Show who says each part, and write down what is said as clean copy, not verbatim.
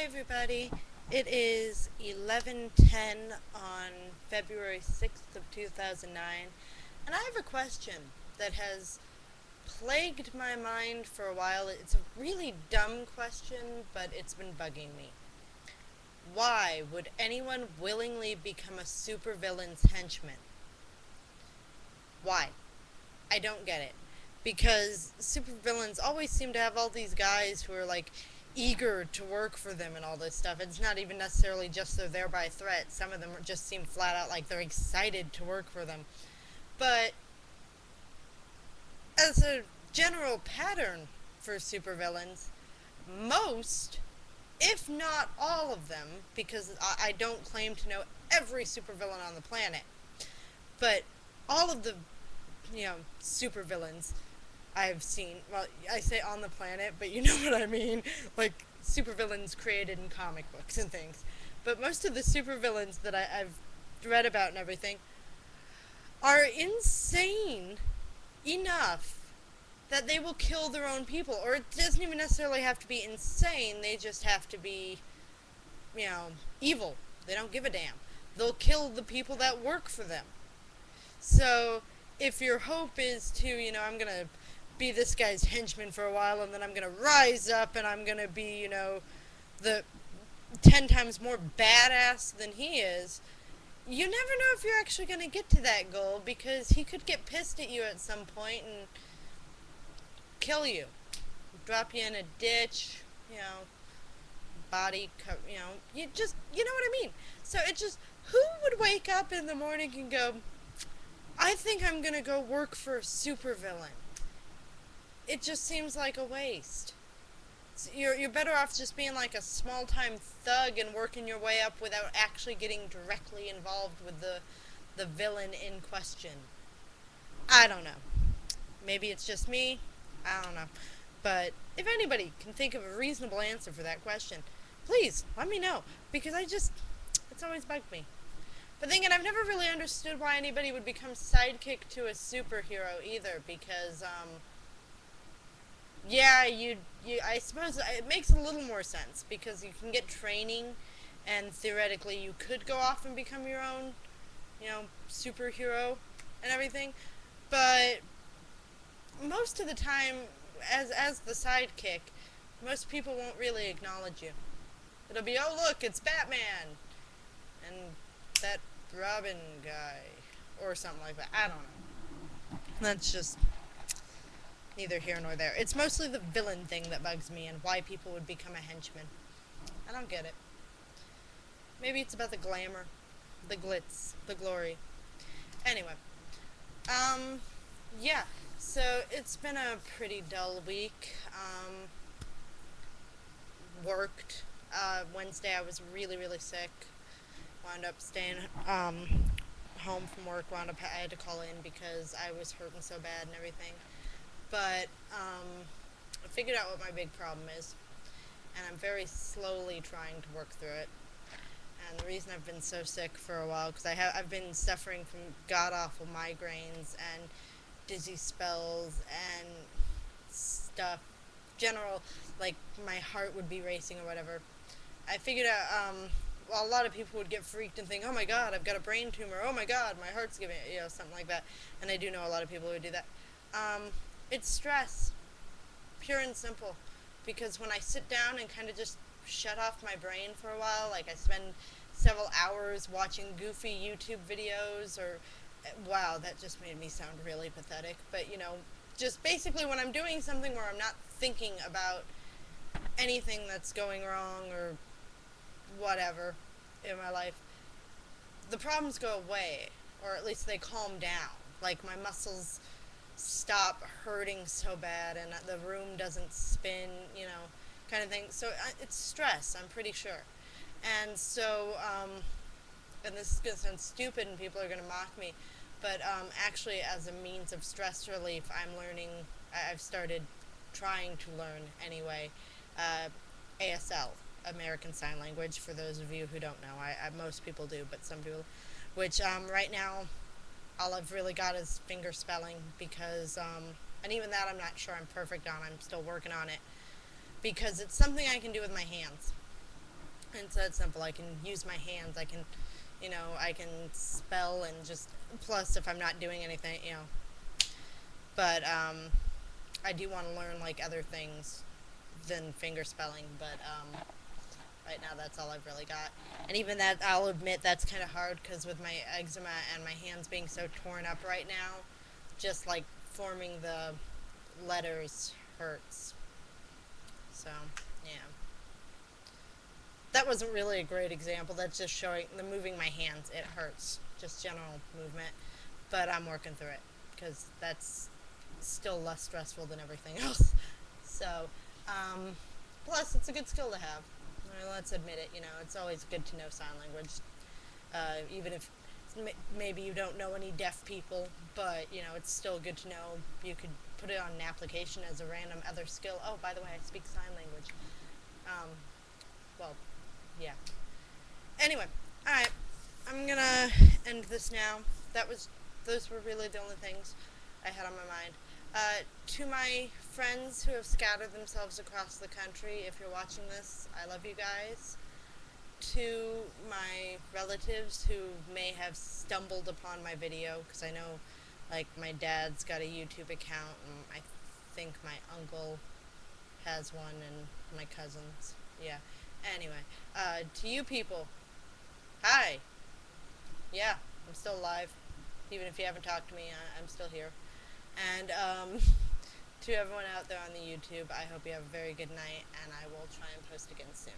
Speaker 1: everybody. It is 11:10 on February 6th of 2009, and I have a question that has plagued my mind for a while. It's a really dumb question, but it's been bugging me. Why would anyone willingly become a supervillain's henchman? Why? I don't get it. Because supervillains always seem to have all these guys who are like eager to work for them and all this stuff. It's not even necessarily just they're there by threat. Some of them just seem flat out like they're excited to work for them. But as a general pattern for supervillains, most, if not all of them, because I don't claim to know every supervillain on the planet, but all of the supervillains I've seen. Well, I say on the planet, but you know what I mean. Like supervillains created in comic books and things. But most of the supervillains that I've read about and everything are insane enough that they will kill their own people. Or it doesn't even necessarily have to be insane. They just have to be, evil. They don't give a damn. They'll kill the people that work for them. So if your hope is to, I'm going to be this guy's henchman for a while and then I'm going to rise up and I'm going to be, the 10 times more badass than he is, you never know if you're actually going to get to that goal because he could get pissed at you at some point and kill you. Drop you in a ditch, body, you know what I mean. So it just, who would wake up in the morning and go, I think I'm going to go work for a supervillain? It just seems like a waste. You're better off just being like a small-time thug and working your way up without actually getting directly involved with the villain in question. I don't know. Maybe it's just me. I don't know. But if anybody can think of a reasonable answer for that question, please let me know. Because it's always bugged me. But then again, I've never really understood why anybody would become sidekick to a superhero either, because, I suppose it makes a little more sense, because you can get training, and theoretically you could go off and become your own, superhero and everything, but most of the time, as the sidekick, most people won't really acknowledge you. It'll be, oh look, it's Batman! And that Robin guy, or something like that. I don't know. That's just neither here nor there. It's mostly the villain thing that bugs me and why people would become a henchman. I don't get it. Maybe it's about the glamour, the glitz, the glory. Anyway, yeah, so it's been a pretty dull week. Worked. Wednesday I was really, really sick. Wound up staying home from work. I had to call in because I was hurting so bad and everything. But I figured out what my big problem is, and I'm very slowly trying to work through it. And the reason I've been so sick for a while, because I've been suffering from god-awful migraines and dizzy spells and stuff. General, like, my heart would be racing or whatever. I figured out, well, a lot of people would get freaked and think, oh my god, I've got a brain tumor, oh my god, my heart's giving, something like that. And I do know a lot of people who would do that. It's stress. Pure and simple. Because when I sit down and kind of just shut off my brain for a while, like I spend several hours watching goofy YouTube videos, or, wow, that just made me sound really pathetic, but, just basically when I'm doing something where I'm not thinking about anything that's going wrong or whatever in my life, the problems go away, or at least they calm down. Like my muscles stop hurting so bad and the room doesn't spin, kind of thing. So it's stress, I'm pretty sure. And so, and this is going to sound stupid and people are going to mock me, but actually as a means of stress relief, I've started trying to learn anyway, ASL, American Sign Language, for those of you who don't know. Most people do, but some people, which right now all I've really got is finger spelling, because, and even that I'm not sure I'm perfect on. I'm still working on it, because it's something I can do with my hands. It's that simple. I can use my hands. I can, I can spell and just, plus if I'm not doing anything, but I do want to learn like other things than finger spelling, but right now that's all I've really got. And even that, I'll admit that's kind of hard because with my eczema and my hands being so torn up right now, just like forming the letters hurts. So, yeah. That wasn't really a great example. That's just showing the moving my hands. It hurts. Just general movement. But I'm working through it because that's still less stressful than everything else. So, um, plus, it's a good skill to have. Let's admit it. It's always good to know sign language, even if maybe you don't know any deaf people. But it's still good to know. You could put it on an application as a random other skill. Oh, by the way, I speak sign language. Um, well, yeah. Anyway, all right. I'm gonna end this now. Those were really the only things I had on my mind. To my friends who have scattered themselves across the country, if you're watching this, I love you guys. To my relatives who may have stumbled upon my video, because I know, like, my dad's got a YouTube account, and I think my uncle has one, and my cousins. Yeah. Anyway, to you people, hi. Yeah, I'm still alive. Even if you haven't talked to me, I'm still here. And to everyone out there on the YouTube, I hope you have a very good night, and I will try and post again soon.